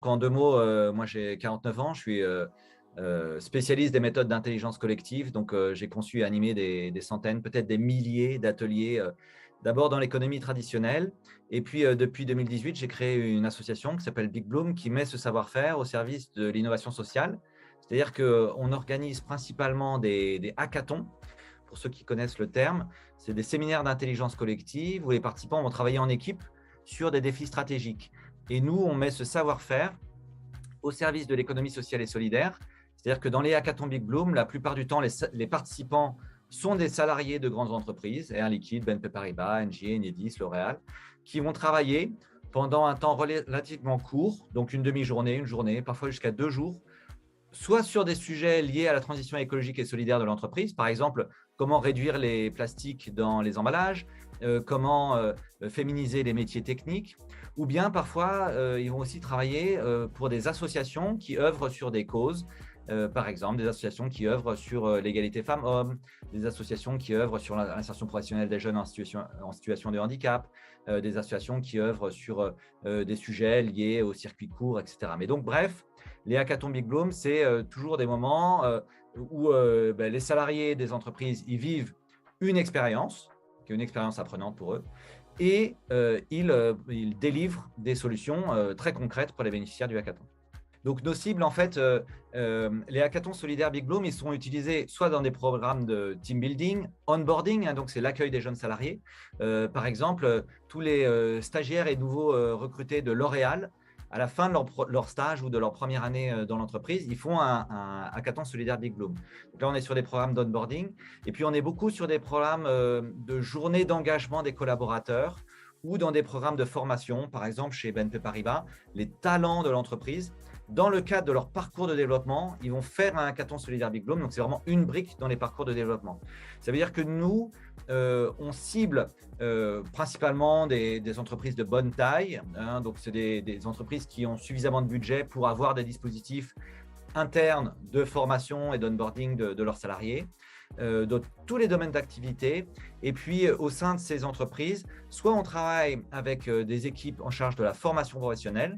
En 2 mots, moi j'ai 49 ans, je suis, spécialiste des méthodes d'intelligence collective. Donc, j'ai conçu et animé des centaines, peut-être des milliers d'ateliers, d'abord dans l'économie traditionnelle et puis, depuis 2018, j'ai créé une association qui s'appelle Big Bloom, qui met ce savoir-faire au service de l'innovation sociale. C'est-à-dire qu'on organise principalement des hackathons. Pour ceux qui connaissent le terme, c'est des séminaires d'intelligence collective où les participants vont travailler en équipe sur des défis stratégiques. Et nous, on met ce savoir-faire au service de l'économie sociale et solidaire. C'est-à-dire que dans les hackathons Big Bloom, la plupart du temps, les participants sont des salariés de grandes entreprises, Air Liquide, BNP Paribas, Engie, Enedis, L'Oréal, qui vont travailler pendant un temps relativement court, donc une demi-journée, une journée, parfois jusqu'à 2 jours, soit sur des sujets liés à la transition écologique et solidaire de l'entreprise, par exemple, comment réduire les plastiques dans les emballages, comment féminiser les métiers techniques, ou bien parfois, ils vont aussi travailler pour des associations qui œuvrent sur des causes, par exemple, des associations qui œuvrent sur l'égalité femmes-hommes, des associations qui œuvrent sur l'insertion professionnelle des jeunes en situation de handicap, des associations qui œuvrent sur des sujets liés au circuit court, etc. Mais donc, bref, les hackathons Big Bloom, c'est toujours des moments où les salariés des entreprises y vivent une expérience, qui est une expérience apprenante pour eux, et ils délivrent des solutions très concrètes pour les bénéficiaires du hackathon. Donc, nos cibles, en fait, les hackathons solidaires Big Bloom, ils sont utilisés soit dans des programmes de team building, onboarding, hein, donc c'est l'accueil des jeunes salariés. Par exemple, tous les stagiaires et nouveaux recrutés de L'Oréal, à la fin de leur stage ou de leur première année dans l'entreprise, ils font un hackathon solidaire Big Bloom. Donc là, on est sur des programmes d'onboarding et puis on est beaucoup sur des programmes de journée d'engagement des collaborateurs ou dans des programmes de formation, par exemple chez BNP Paribas, les talents de l'entreprise. Dans le cadre de leur parcours de développement, ils vont faire un hackathon solidaire Big Bloom. Donc, c'est vraiment une brique dans les parcours de développement. Ça veut dire que nous, on cible principalement des entreprises de bonne taille, hein. Donc, c'est des entreprises qui ont suffisamment de budget pour avoir des dispositifs internes de formation et d'onboarding de leurs salariés, dans tous les domaines d'activité. Et puis, au sein de ces entreprises, soit on travaille avec des équipes en charge de la formation professionnelle,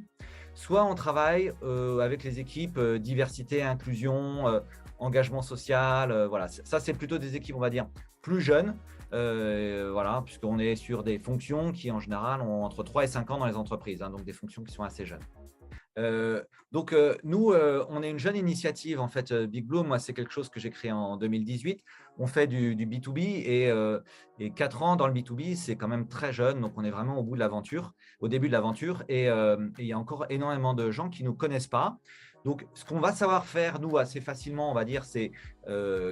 soit on travaille avec les équipes diversité, inclusion, engagement social. Voilà, ça, c'est plutôt des équipes, on va dire, plus jeunes, voilà, puisqu'on est sur des fonctions qui, en général, ont entre 3 et 5 ans dans les entreprises, hein, donc des fonctions qui sont assez jeunes. Nous, on est une jeune initiative, en fait. Big Bloom, moi, c'est quelque chose que j'ai créé en 2018. On fait du B2B et 4 ans dans le B2B, c'est quand même très jeune. Donc, on est vraiment au bout de l'aventure, au début de l'aventure. Et il y a encore énormément de gens qui ne nous connaissent pas. Donc, ce qu'on va savoir faire, nous, assez facilement, on va dire, c'est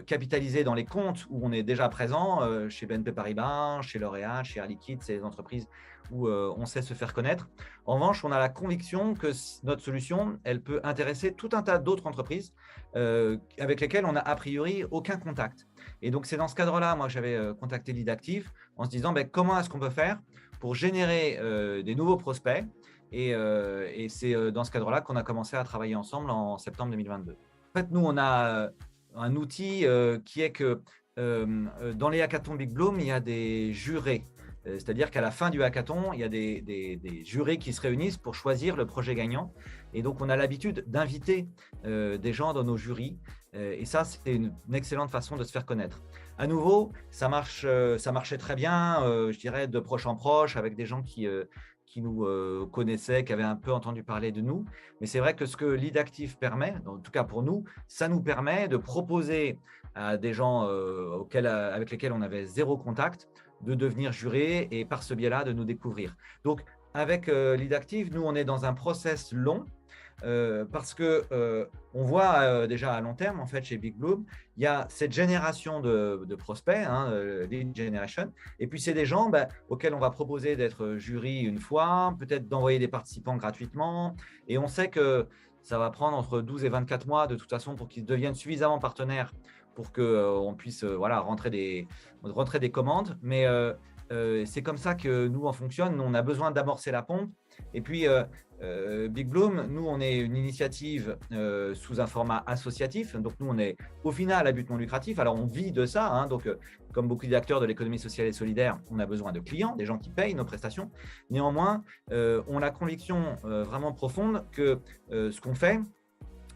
capitaliser dans les comptes où on est déjà présent, chez BNP Paribas, chez L'Oréal, chez Air Liquide, c'est les entreprises où on sait se faire connaître. En revanche, on a la conviction que notre solution, elle peut intéresser tout un tas d'autres entreprises avec lesquelles on n'a a priori aucun contact. Et donc, c'est dans ce cadre-là, moi, que j'avais contacté Leadactive en se disant comment est-ce qu'on peut faire pour générer des nouveaux prospects. Et c'est dans ce cadre-là qu'on a commencé à travailler ensemble en septembre 2022. En fait, nous, on a un outil qui est que dans les hackathons Big Bloom, il y a des jurés. C'est-à-dire qu'à la fin du hackathon, il y a des jurés qui se réunissent pour choisir le projet gagnant. Et donc, on a l'habitude d'inviter des gens dans nos jurys. Et ça, c'est une excellente façon de se faire connaître. À nouveau, ça marchait très bien, je dirais, de proche en proche, avec des gens qui nous connaissaient, qui avaient un peu entendu parler de nous. Mais c'est vrai que ce que Leadactive permet, en tout cas pour nous, ça nous permet de proposer à des gens avec lesquels on avait zéro contact, de devenir jurés et par ce biais-là, de nous découvrir. Donc, avec Leadactive, nous, on est dans un process long parce qu'on voit déjà à long terme, en fait, chez Big Bloom, il y a cette génération de prospects, hein, lead generation, et puis c'est des gens auxquels on va proposer d'être jury une fois, peut-être d'envoyer des participants gratuitement, et on sait que ça va prendre entre 12 et 24 mois de toute façon pour qu'ils deviennent suffisamment partenaires pour qu'on puisse voilà, rentrer des commandes. Mais c'est comme ça que nous, on fonctionne. Nous, on a besoin d'amorcer la pompe. Et puis, Big Bloom, nous, on est une initiative sous un format associatif. Donc, nous, on est au final à but non lucratif. Alors, on vit de ça. Hein, donc, comme beaucoup d'acteurs de l'économie sociale et solidaire, on a besoin de clients, des gens qui payent nos prestations. Néanmoins, on a la conviction vraiment profonde que ce qu'on fait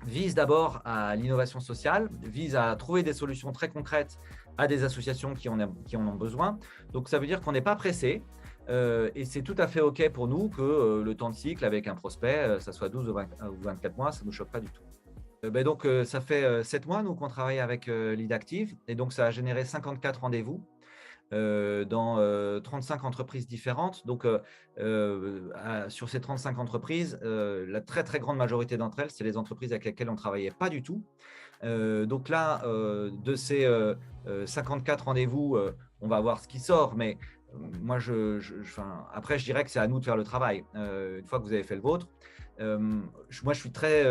vise d'abord à l'innovation sociale, vise à trouver des solutions très concrètes à des associations qui en ont besoin. Donc, ça veut dire qu'on n'est pas pressé. Et c'est tout à fait OK pour nous que le temps de cycle avec un prospect, ça soit 12 ou 24 mois, ça ne nous choque pas du tout. Donc, ça fait 7 mois, nous, qu'on travaille avec Lead Active. Et donc, ça a généré 54 rendez-vous dans 35 entreprises différentes. Donc, sur ces 35 entreprises, la très, très grande majorité d'entre elles, c'est les entreprises avec lesquelles on ne travaillait pas du tout. Donc là, de ces 54 rendez-vous, on va voir ce qui sort, mais moi, après, je dirais que c'est à nous de faire le travail, une fois que vous avez fait le vôtre. Moi, je suis très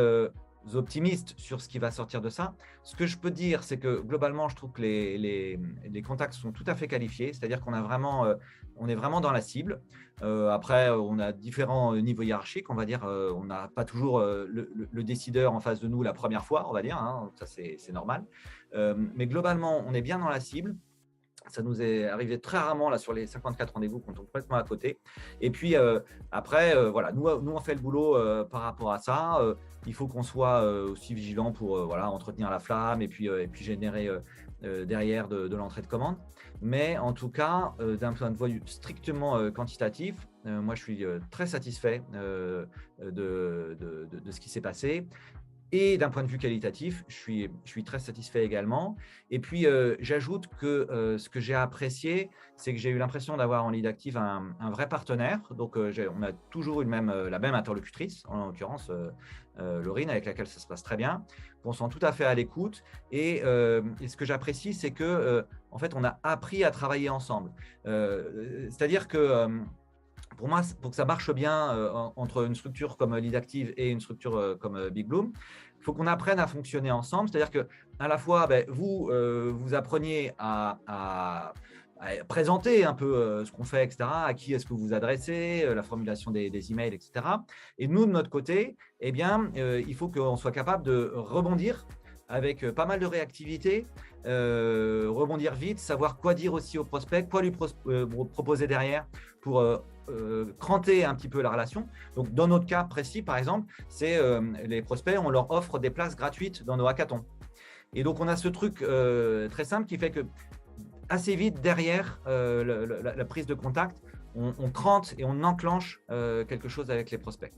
optimiste sur ce qui va sortir de ça. Ce que je peux dire, c'est que globalement, je trouve que les contacts sont tout à fait qualifiés, c'est-à-dire qu'on on est vraiment dans la cible. Après, on a différents niveaux hiérarchiques, on va dire. On n'a pas toujours le décideur en face de nous la première fois, on va dire. Hein, ça, c'est normal. Mais globalement, on est bien dans la cible. Ça nous est arrivé très rarement là sur les 54 rendez-vous qu'on tombe complètement à côté. Et puis après, voilà, nous, on fait le boulot par rapport à ça. Il faut qu'on soit aussi vigilant pour voilà, entretenir la flamme et puis générer derrière de l'entrée de commande. Mais en tout cas, d'un point de vue strictement quantitatif, moi je suis très satisfait de ce qui s'est passé. Et d'un point de vue qualitatif, je suis très satisfait également. Et puis, j'ajoute que ce que j'ai apprécié, c'est que j'ai eu l'impression d'avoir en Lead Active un vrai partenaire. Donc, on a toujours la même interlocutrice, en l'occurrence Laurine, avec laquelle ça se passe très bien. On se sent tout à fait à l'écoute. Et ce que j'apprécie, c'est que en fait, on a appris à travailler ensemble. C'est-à-dire que pour moi, pour que ça marche bien entre une structure comme Lead Active et une structure comme Big Bloom, il faut qu'on apprenne à fonctionner ensemble. C'est-à-dire qu'à la fois, vous appreniez à présenter un peu ce qu'on fait, etc., à qui est-ce que vous vous adressez, la formulation des emails, etc. Et nous, de notre côté, eh bien, il faut qu'on soit capable de rebondir avec pas mal de réactivité, rebondir vite, savoir quoi dire aussi au prospect, quoi lui proposer derrière pour cranter un petit peu la relation. Donc, dans notre cas précis, par exemple, c'est les prospects, on leur offre des places gratuites dans nos hackathons. Et donc, on a ce truc très simple qui fait que assez vite, derrière la prise de contact, on crante et on enclenche quelque chose avec les prospects.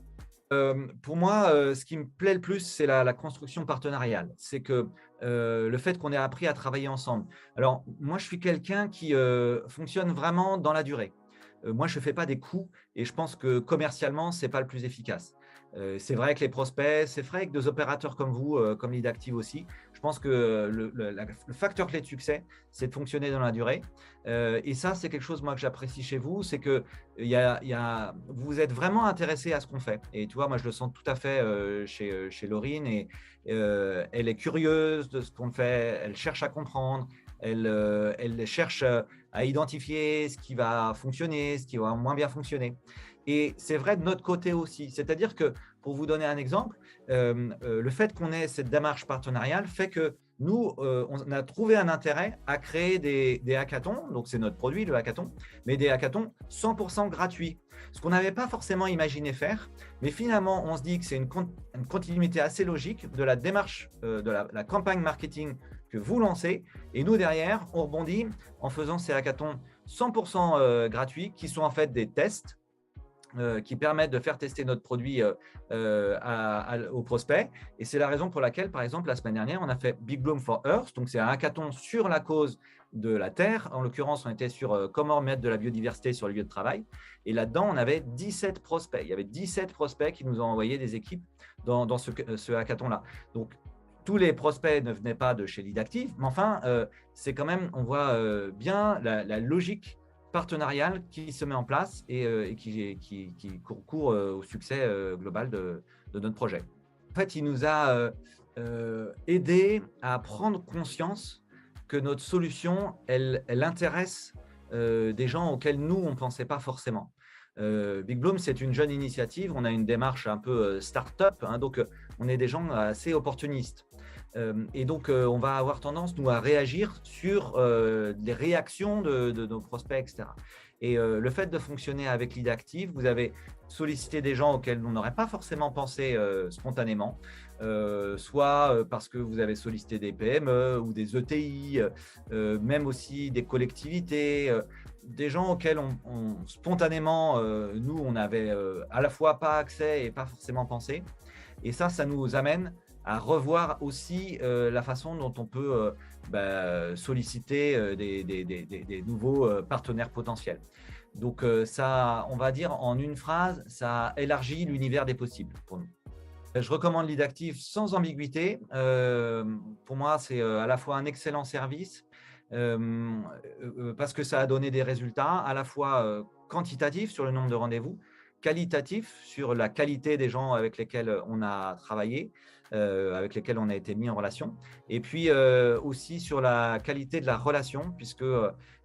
Pour moi, ce qui me plaît le plus, c'est la construction partenariale. C'est que le fait qu'on ait appris à travailler ensemble. Alors, moi, je suis quelqu'un qui fonctionne vraiment dans la durée. Moi, je ne fais pas des coups et je pense que commercialement, ce n'est pas le plus efficace. C'est vrai que les prospects, c'est vrai que des opérateurs comme vous, comme Lead Active aussi, je pense que le facteur clé de succès, c'est de fonctionner dans la durée. Et ça, c'est quelque chose moi que j'apprécie chez vous, c'est que vous êtes vraiment intéressé à ce qu'on fait. Et tu vois, moi, je le sens tout à fait chez Laurine et elle est curieuse de ce qu'on fait, elle cherche à comprendre, elle cherche à identifier ce qui va fonctionner, ce qui va moins bien fonctionner. Et c'est vrai de notre côté aussi. C'est-à-dire que, pour vous donner un exemple, le fait qu'on ait cette démarche partenariale fait que nous, on a trouvé un intérêt à créer des hackathons, donc c'est notre produit, le hackathon, mais des hackathons 100% gratuits. Ce qu'on n'avait pas forcément imaginé faire, mais finalement, on se dit que c'est une continuité assez logique de la démarche de la campagne marketing que vous lancez. Et nous, derrière, on rebondit en faisant ces hackathons 100% gratuits qui sont en fait des tests qui permettent de faire tester notre produit aux prospects. Et c'est la raison pour laquelle, par exemple, la semaine dernière, on a fait Big Bloom for Earth. Donc, c'est un hackathon sur la cause de la Terre. En l'occurrence, on était sur comment mettre de la biodiversité sur le lieu de travail. Et là-dedans, on avait 17 prospects. Il y avait 17 prospects qui nous ont envoyé des équipes dans ce hackathon-là. Donc, tous les prospects ne venaient pas de chez Lead Active, mais enfin, c'est quand même, on voit bien la logique partenariale qui se met en place et qui concourt au succès global de notre projet. En fait, il nous a aidé à prendre conscience que notre solution, elle intéresse des gens auxquels nous, on ne pensait pas forcément. Big Bloom, c'est une jeune initiative. On a une démarche un peu start-up, hein, donc on est des gens assez opportunistes. Et donc, on va avoir tendance, nous, à réagir sur les réactions de nos prospects, etc. Et le fait de fonctionner avec Lead Active, vous avez sollicité des gens auxquels on n'aurait pas forcément pensé spontanément, soit parce que vous avez sollicité des PME ou des ETI, même aussi des collectivités, des gens auxquels spontanément, nous, on n'avait à la fois pas accès et pas forcément pensé. Et ça nous amène à revoir aussi la façon dont on peut solliciter des nouveaux partenaires potentiels. Donc ça, on va dire en une phrase, ça élargit l'univers des possibles pour nous. Je recommande Lead Active sans ambiguïté. Pour moi, c'est à la fois un excellent service parce que ça a donné des résultats à la fois quantitatifs sur le nombre de rendez-vous, qualitatifs sur la qualité des gens avec lesquels on a travaillé, avec lesquels on a été mis en relation, et puis aussi sur la qualité de la relation, puisque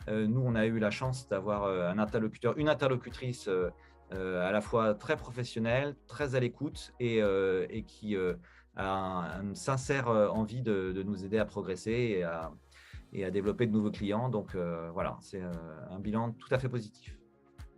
nous, on a eu la chance d'avoir un interlocuteur, une interlocutrice à la fois très professionnelle, très à l'écoute et qui a une sincère envie de nous aider à progresser et à développer de nouveaux clients. Donc voilà, c'est un bilan tout à fait positif.